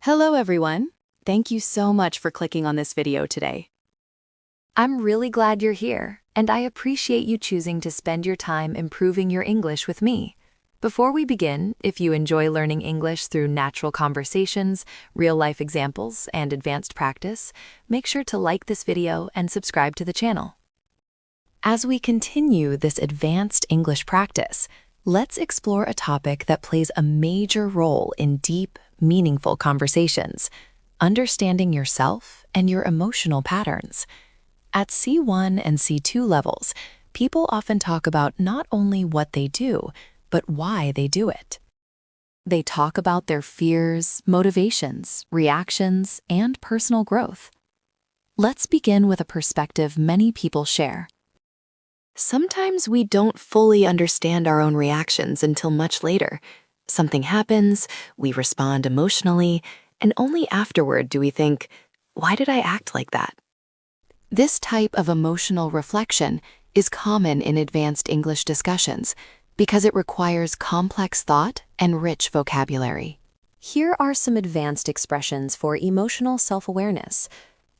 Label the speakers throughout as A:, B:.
A: Hello everyone! Thank you so much for clicking on this video today.
B: I'm really glad you're here, and I appreciate you choosing to spend your time improving your English with me. Before we begin, if you enjoy learning English through natural conversations, real-life examples, and advanced practice, make sure to like this video and subscribe to the channel. As we continue this advanced English practice, let's explore a topic that plays a major role in deep, meaningful conversations: understanding yourself and your emotional patterns. At C1 and C2 levels, people often talk about not only what they do, but why they do it. They talk about their fears, motivations, reactions, and personal growth. Let's begin with a perspective many people share. Sometimes we don't fully understand our own reactions until much later. Something happens, we respond emotionally, and only afterward do we think, why did I act like that? This type of emotional reflection is common in advanced English discussions because it requires complex thought and rich vocabulary. Here are some advanced expressions for emotional self-awareness.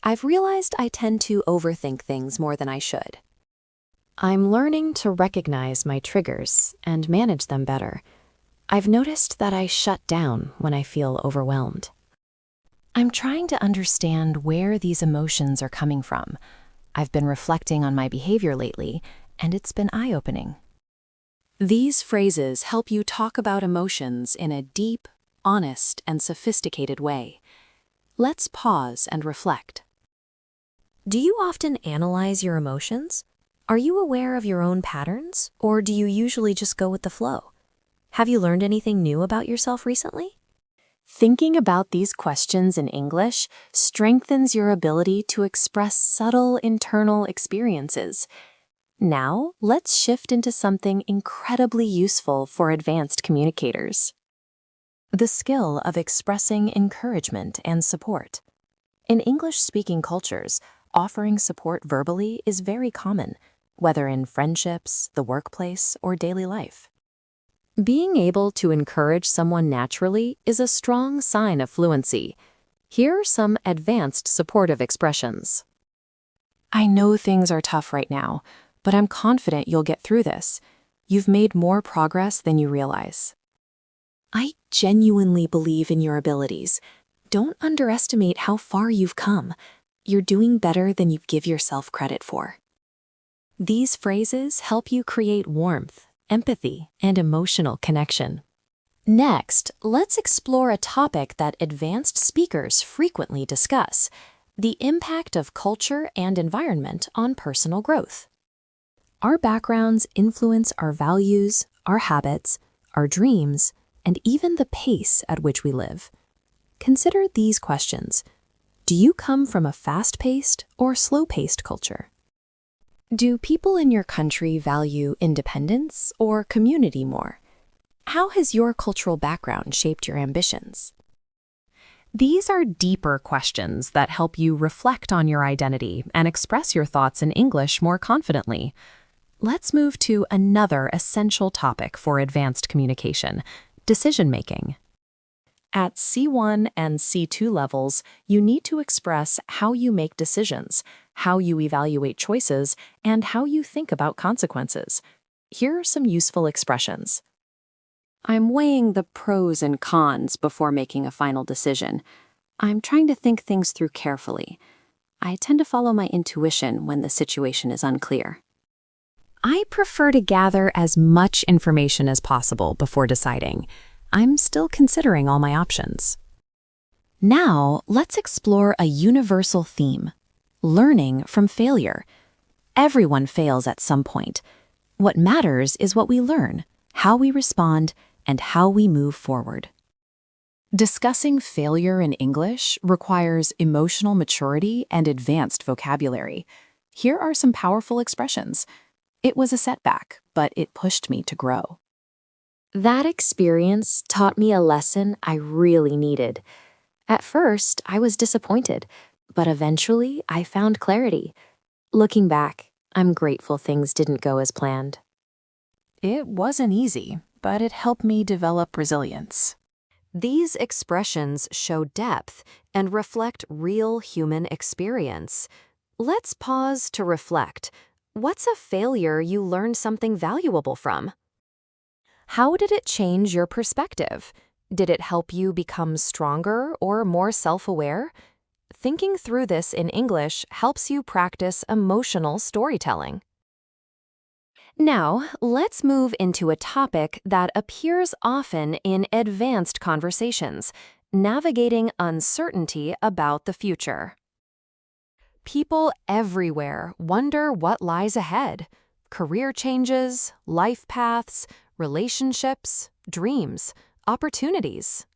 B: I've realized I tend to overthink things more than I should. I'm learning to recognize my triggers and manage them better. I've noticed that I shut down when I feel overwhelmed. I'm trying to understand where these emotions are coming from. I've been reflecting on my behavior lately, and it's been eye-opening. These phrases help you talk about emotions in a deep, honest, and sophisticated way. Let's pause and reflect. Do you often analyze your emotions? Are you aware of your own patterns, or do you usually just go with the flow? Have you learned anything new about yourself recently? Thinking about these questions in English strengthens your ability to express subtle internal experiences. Now, let's shift into something incredibly useful for advanced communicators: the skill of expressing encouragement and support. In English-speaking cultures, offering support verbally is very common, whether in friendships, the workplace, or daily life. Being able to encourage someone naturally is a strong sign of fluency. Here are some advanced supportive expressions. I know things are tough right now, but I'm confident you'll get through this. You've made more progress than you realize. I genuinely believe in your abilities. Don't underestimate how far you've come. You're doing better than you give yourself credit for. These phrases help you create warmth, empathy, and emotional connection. Next, let's explore a topic that advanced speakers frequently discuss: the impact of culture and environment on personal growth. Our backgrounds influence our values, our habits, our dreams, and even the pace at which we live. Consider these questions. Do you come from a fast-paced or slow-paced culture? Do people in your country value independence or community more? How has your cultural background shaped your ambitions? These are deeper questions that help you reflect on your identity and express your thoughts in English more confidently. Let's move to another essential topic for advanced communication: decision-making. At C1 and C2 levels, you need to express how you make decisions, how you evaluate choices, and how you think about consequences. Here are some useful expressions. I'm weighing the pros and cons before making a final decision. I'm trying to think things through carefully. I tend to follow my intuition when the situation is unclear. I prefer to gather as much information as possible before deciding. I'm still considering all my options. Now, let's explore a universal theme: learning from failure. Everyone fails at some point. What matters is what we learn, how we respond, and how we move forward. Discussing failure in English requires emotional maturity and advanced vocabulary. Here are some powerful expressions. It was a setback, but it pushed me to grow. That experience taught me a lesson I really needed. At first, I was disappointed, but eventually I found clarity. Looking back, I'm grateful things didn't go as planned. It wasn't easy, but it helped me develop resilience.
C: These expressions show depth and reflect real human experience. Let's pause to reflect. What's a failure you learned something valuable from? How did it change your perspective? Did it help you become stronger or more self-aware? Thinking through this in English helps you practice emotional storytelling. Now, let's move into a topic that appears often in advanced conversations: navigating uncertainty about the future. People everywhere wonder what lies ahead: career changes, life paths, relationships, dreams, opportunities.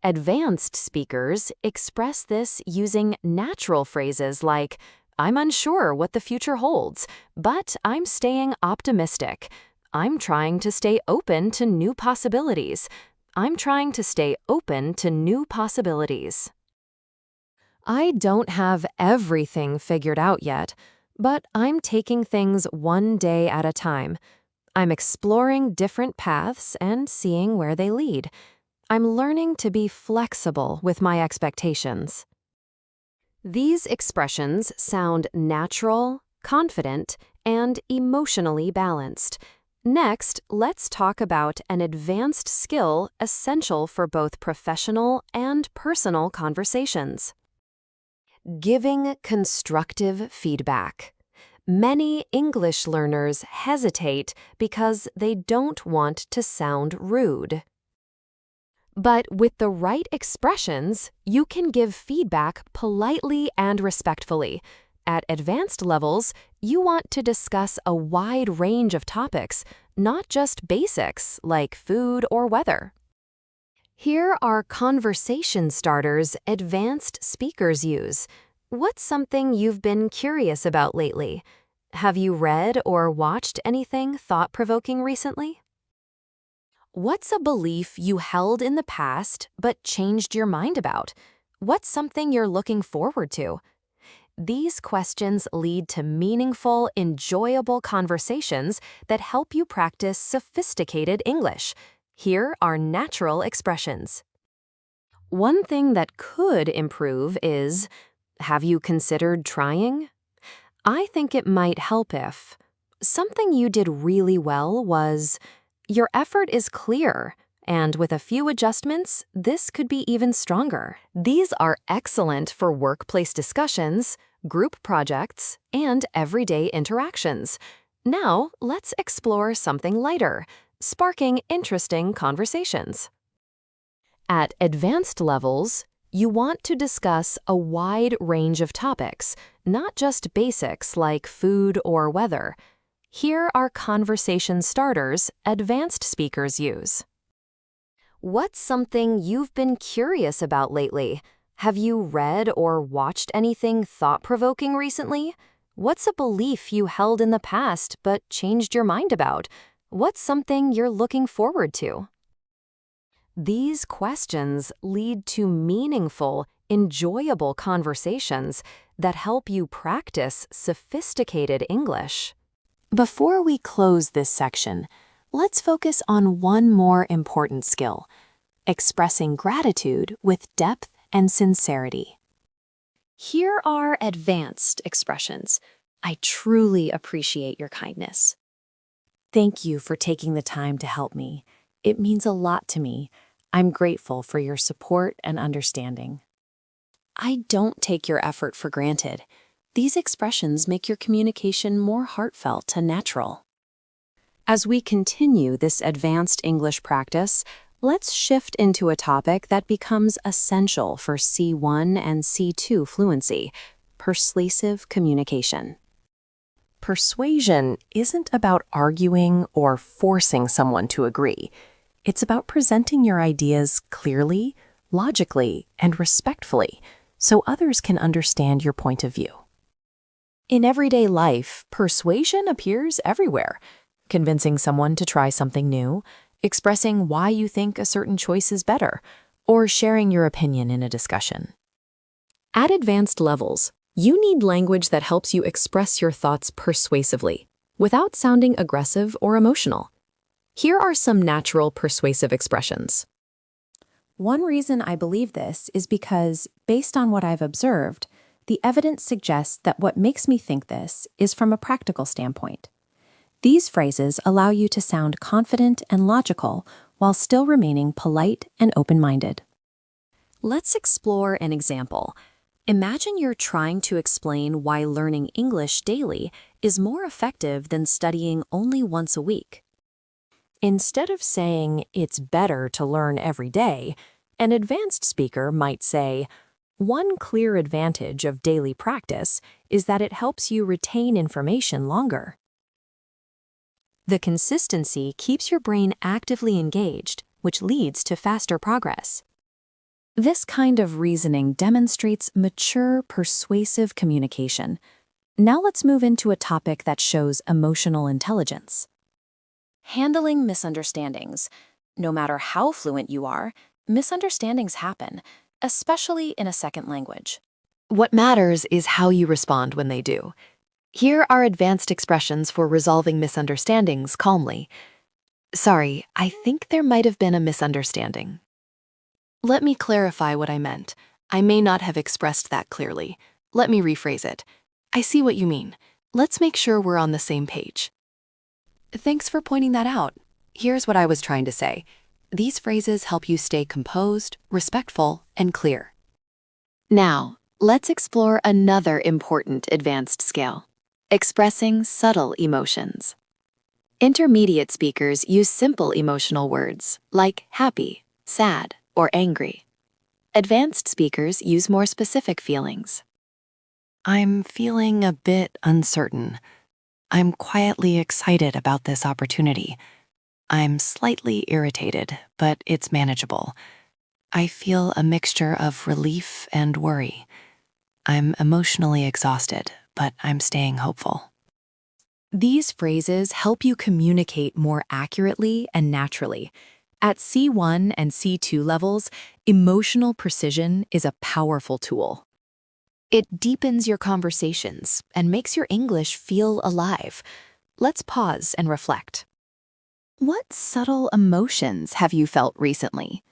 C: Advanced speakers express this using natural phrases like, "I'm unsure what the future holds, but I'm staying optimistic. I'm trying to stay open to new possibilities. I'm trying to stay open to new possibilities." I don't have everything figured out yet, but I'm taking things one day at a time. I'm exploring different paths and seeing where they lead. I'm learning to be flexible with my expectations. These expressions sound natural, confident, and emotionally balanced. Next, let's talk about an advanced skill essential for both professional and personal conversations: giving constructive feedback. Many English learners hesitate because they don't want to sound rude. But with the right expressions, you can give feedback politely and respectfully. At advanced levels, you want to discuss a wide range of topics, not just basics like food or weather. Here are conversation starters advanced speakers use. What's something you've been curious about lately? Have you read or watched anything thought-provoking recently? What's a belief you held in the past but changed your mind about? What's something you're looking forward to? These questions lead to meaningful, enjoyable conversations that help you practice sophisticated English. Here are natural expressions. One thing that could improve is, have you considered trying? I think it might help if. Something you did really well was, your effort is clear, and with a few adjustments, this could be even stronger. These are excellent for workplace discussions, group projects, and everyday interactions. Now, let's explore something lighter, sparking interesting conversations. At advanced levels, you want to discuss a wide range of topics, not just basics like food or weather. Here are conversation starters advanced speakers use. What's something you've been curious about lately? Have you read or watched anything thought-provoking recently? What's a belief you held in the past but changed your mind about? What's something you're looking forward to? These questions lead to meaningful, enjoyable conversations that help you practice sophisticated English. Before we close this section, let's focus on one more important skill: expressing gratitude with depth and sincerity. Here are advanced expressions. I truly appreciate your kindness. Thank you for taking the time to help me. It means a lot to me. I'm grateful for your support and understanding. I don't take your effort for granted. These expressions make your communication more heartfelt and natural. As we continue this advanced English practice, let's shift into a topic that becomes essential for C1 and C2 fluency: persuasive communication. Persuasion isn't about arguing or forcing someone to agree. It's about presenting your ideas clearly, logically, and respectfully so others can understand your point of view. In everyday life, persuasion appears everywhere: convincing someone to try something new, expressing why you think a certain choice is better, or sharing your opinion in a discussion. At advanced levels, you need language that helps you express your thoughts persuasively, without sounding aggressive or emotional. Here are some natural persuasive expressions.
D: One reason I believe this is because, based on what I've observed, the evidence suggests that what makes me think this is from a practical standpoint. These phrases allow you to sound confident and logical while still remaining polite and open-minded.
C: Let's explore an example. Imagine you're trying to explain why learning English daily is more effective than studying only once a week. Instead of saying it's better to learn every day, an advanced speaker might say, one clear advantage of daily practice is that it helps you retain information longer. The consistency keeps your brain actively engaged, which leads to faster progress. This kind of reasoning demonstrates mature, persuasive communication. Now let's move into a topic that shows emotional intelligence. Handling misunderstandings. No matter how fluent you are, misunderstandings happen, especially in a second language.
B: What matters is how you respond when they do. Here are advanced expressions for resolving misunderstandings calmly. Sorry, I think there might have been a misunderstanding. Let me clarify what I meant. I may not have expressed that clearly. Let me rephrase it. I see what you mean. Let's make sure we're on the same page. Thanks for pointing that out. Here's what I was trying to say. These phrases help you stay composed, respectful, and clear. Now, let's explore another important advanced skill: expressing subtle emotions. Intermediate speakers use simple emotional words like happy, sad, or angry. Advanced speakers use more specific feelings. I'm feeling a bit uncertain. I'm quietly excited about this opportunity. I'm slightly irritated, but it's manageable. I feel a mixture of relief and worry. I'm emotionally exhausted, but I'm staying hopeful. These phrases help you communicate more accurately and naturally. At C1 and C2 levels, emotional precision is a powerful tool. It deepens your conversations and makes your English feel alive. Let's pause and reflect. What subtle emotions have you felt recently?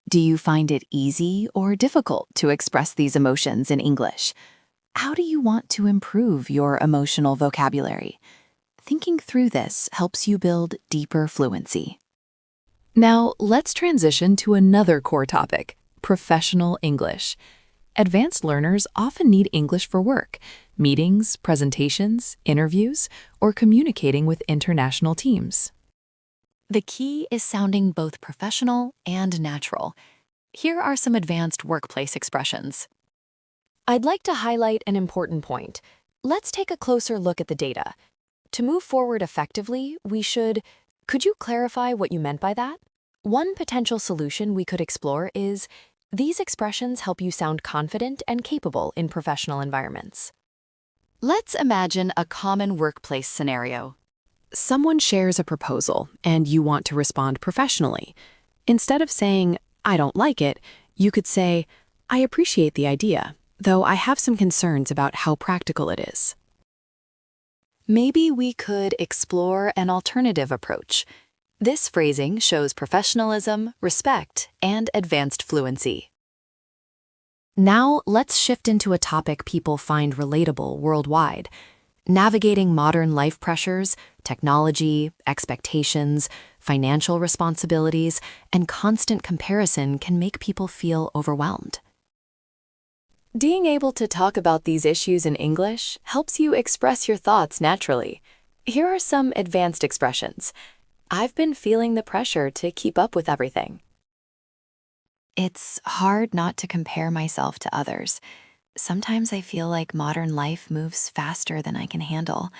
B: Do you find it easy or difficult to express these emotions in English? How do you want to improve your emotional vocabulary? Thinking through this helps you build deeper fluency. Now, let's transition to another core topic: professional English. Advanced learners often need English for work, meetings, presentations, interviews, or communicating with international teams. The key is sounding both professional and natural. Here are some advanced workplace expressions. I'd like to highlight an important point. Let's take a closer look at the data. To move forward effectively, could you clarify what you meant by that? One potential solution we could explore is, these expressions help you sound confident and capable in professional environments. Let's imagine a common workplace scenario. Someone shares a proposal, and you want to respond professionally. Instead of saying, I don't like it, you could say, I appreciate the idea, though I have some concerns about how practical it is. Maybe we could explore an alternative approach. This phrasing shows professionalism, respect, and advanced fluency. Now, let's shift into a topic people find relatable worldwide: navigating modern life pressures, technology, expectations, financial responsibilities, and constant comparison can make people feel overwhelmed. Being able to talk about these issues in English helps you express your thoughts naturally. Here are some advanced expressions. I've been feeling the pressure to keep up with everything. It's hard not to compare myself to others. Sometimes I feel like modern life moves faster than I can handle.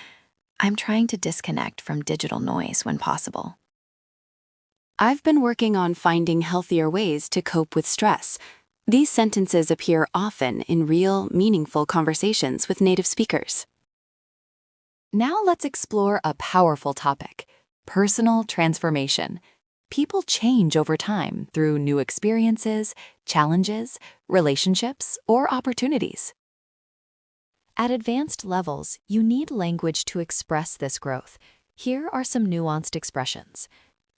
B: I'm trying to disconnect from digital noise when possible. I've been working on finding healthier ways to cope with stress. These sentences appear often in real, meaningful conversations with native speakers. Now let's explore a powerful topic: personal transformation. People change over time through new experiences, challenges, relationships, or opportunities. At advanced levels, you need language to express this growth. Here are some nuanced expressions.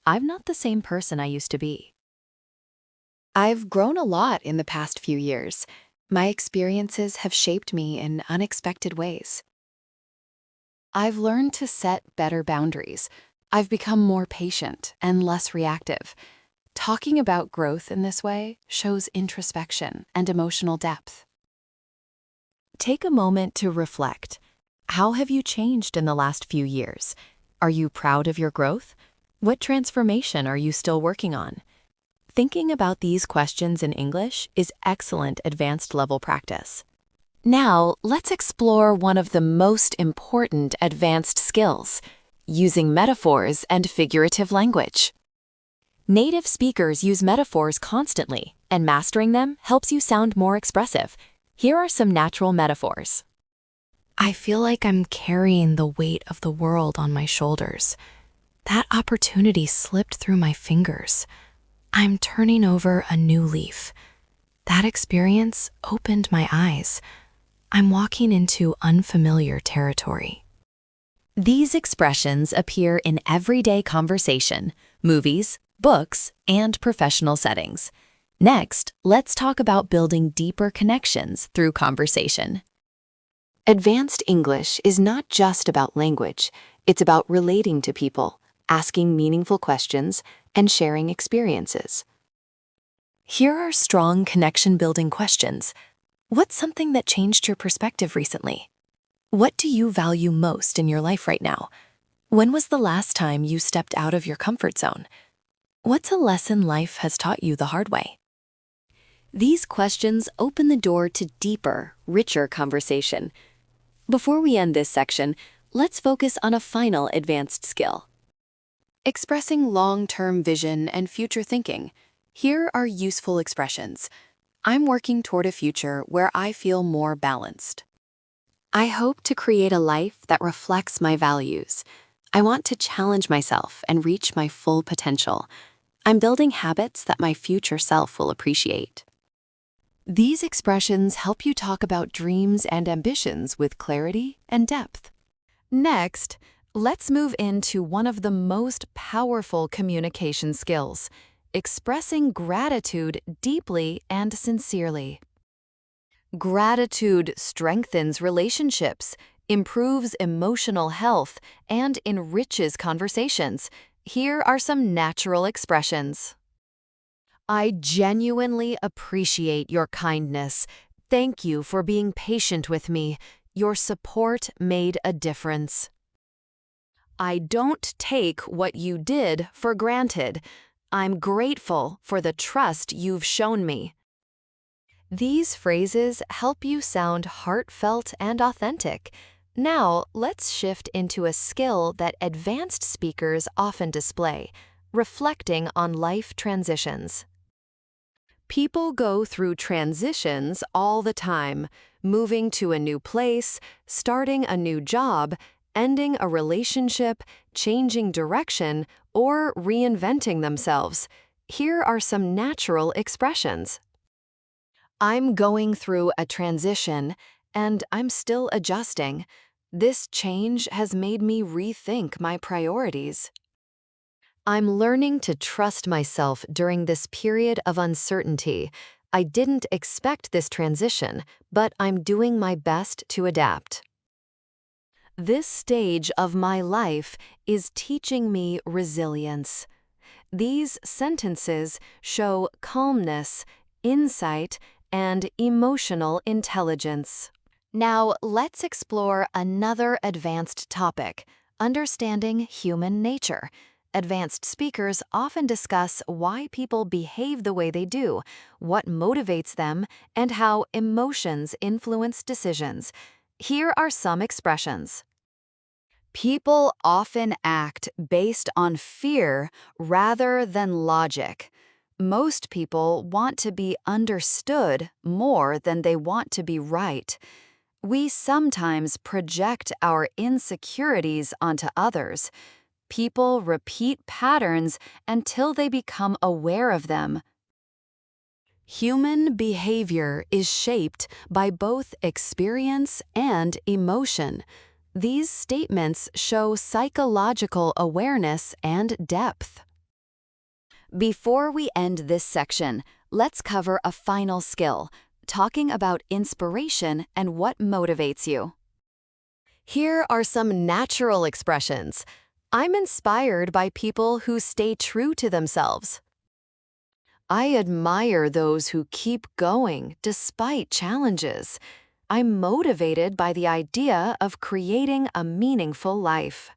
B: I'm not the same person I used to be.
A: I've grown a lot in the past few years. My experiences have shaped me in unexpected ways. I've learned to set better boundaries. I've become more patient and less reactive. Talking about growth in this way shows introspection and emotional depth.
B: Take a moment to reflect. How have you changed in the last few years? Are you proud of your growth? What transformation are you still working on? Thinking about these questions in English is excellent advanced level practice. Now, let's explore one of the most important advanced skills, using metaphors and figurative language. Native speakers use metaphors constantly, and mastering them helps you sound more expressive. Here are some natural metaphors. I feel like I'm carrying the weight of the world on my shoulders. That opportunity slipped through my fingers. I'm turning over a new leaf. That experience opened my eyes. I'm walking into unfamiliar territory. These expressions appear in everyday conversation, movies, books, and professional settings. Next, let's talk about building deeper connections through conversation. Advanced English is not just about language. It's about relating to people, asking meaningful questions, and sharing experiences. Here are strong connection-building questions. What's something that changed your perspective recently? What do you value most in your life right now? When was the last time you stepped out of your comfort zone? What's a lesson life has taught you the hard way? These questions open the door to deeper, richer conversation. Before we end this section, let's focus on a final advanced skill. Expressing long-term vision and future thinking. Here are useful expressions. I'm working toward a future where I feel more balanced. I hope to create a life that reflects my values. I want to challenge myself and reach my full potential. I'm building habits that my future self will appreciate. These expressions help you talk about dreams and ambitions with clarity and depth. Next, let's move into one of the most powerful communication skills, expressing gratitude deeply and sincerely. Gratitude strengthens relationships, improves emotional health, and enriches conversations. Here are some natural expressions. I genuinely appreciate your kindness. Thank you for being patient with me. Your support made a difference. I don't take what you did for granted. I'm grateful for the trust you've shown me. These phrases help you sound heartfelt and authentic. Now, let's shift into a skill that advanced speakers often display, reflecting on life transitions. People go through transitions all the time, moving to a new place, starting a new job, ending a relationship, changing direction, or reinventing themselves. Here are some natural expressions. I'm going through a transition, and I'm still adjusting. This change has made me rethink my priorities. I'm learning to trust myself during this period of uncertainty. I didn't expect this transition, but I'm doing my best to adapt. This stage of my life is teaching me resilience. These sentences show calmness, insight, and emotional intelligence. Now, let's explore another advanced topic, understanding human nature. Advanced speakers often discuss why people behave the way they do, what motivates them, and how emotions influence decisions. Here are some expressions. People often act based on fear rather than logic. Most people want to be understood more than they want to be right. We sometimes project our insecurities onto others. People repeat patterns until they become aware of them. Human behavior is shaped by both experience and emotion. These statements show psychological awareness and depth. Before we end this section,
A: let's cover a final skill, talking about inspiration and what motivates you. Here are some natural expressions. I'm inspired by people who stay true to themselves. I admire those who keep going despite challenges. I'm motivated by the idea of creating a meaningful life.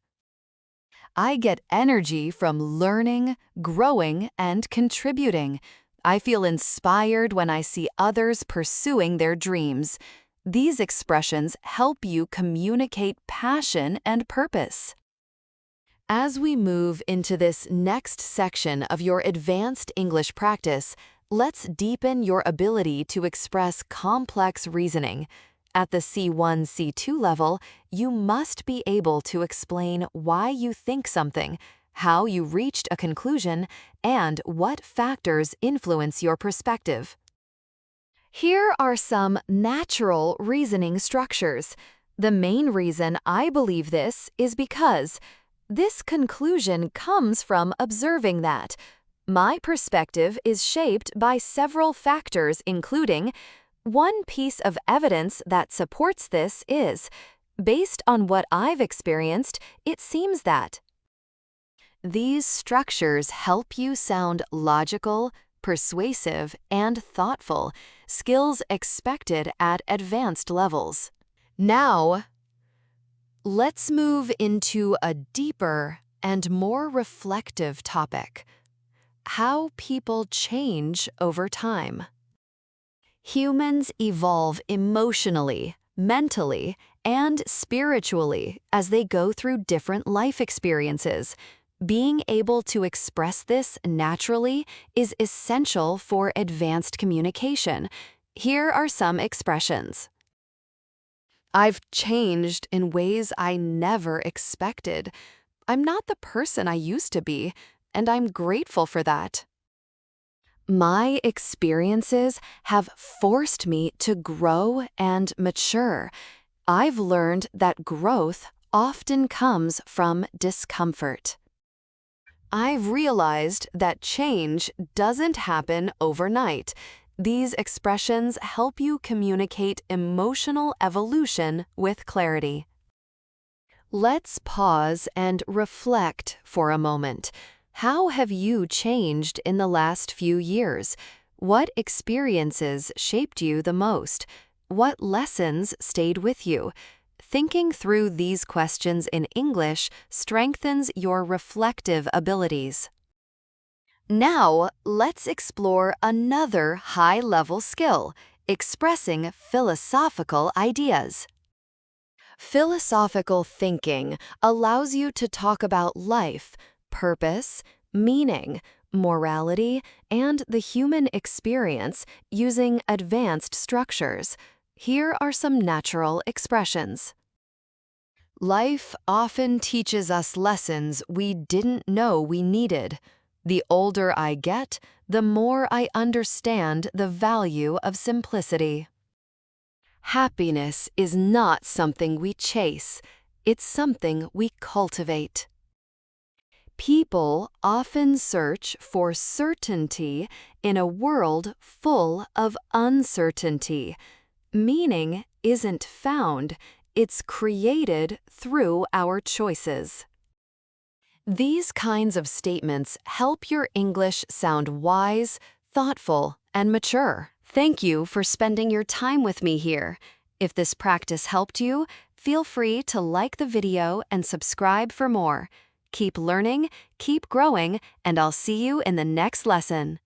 A: I get energy from learning, growing, and contributing. I feel inspired when I see others pursuing their dreams. These expressions help you communicate passion and purpose. As we move into this next section of your advanced English practice, let's deepen your ability to express complex reasoning. At the C1, C2 level, you must be able to explain why you think something, how you reached a conclusion, and what factors influence your perspective. Here are some natural reasoning structures. The main reason I believe this is because this conclusion comes from observing that my perspective is shaped by several factors, including one piece of evidence that supports this is, based on what I've experienced, it seems that. These structures help you sound logical, persuasive, and thoughtful, skills expected at advanced levels. Now, let's move into a deeper and more reflective topic: how people change over time. Humans evolve emotionally, mentally, and spiritually as they go through different life experiences. Being able to express this naturally is essential for advanced communication. Here are some expressions. I've changed in ways I never expected. I'm not the person I used to be, and I'm grateful for that. My experiences have forced me to grow and mature. I've learned that growth often comes from discomfort. I've realized that change doesn't happen overnight. These expressions help you communicate emotional evolution with clarity. Let's pause and reflect for a moment. How have you changed in the last few years? What experiences shaped you the most? What lessons stayed with you? Thinking through these questions in English strengthens your reflective abilities. Now, let's explore another high-level skill: expressing philosophical ideas. Philosophical thinking allows you to talk about life, purpose, meaning, morality, and the human experience using advanced structures. Here are some natural expressions. Life often teaches us lessons we didn't know we needed. The older I get, the more I understand the value of simplicity. Happiness is not something we chase, it's something we cultivate. People often search for certainty in a world full of uncertainty. Meaning isn't found, it's created through our choices. These kinds of statements help your English sound wise, thoughtful, and mature. Thank you for spending your time with me here. If this practice helped you, feel free to like the video and subscribe for more. Keep learning, keep growing, and I'll see you in the next lesson.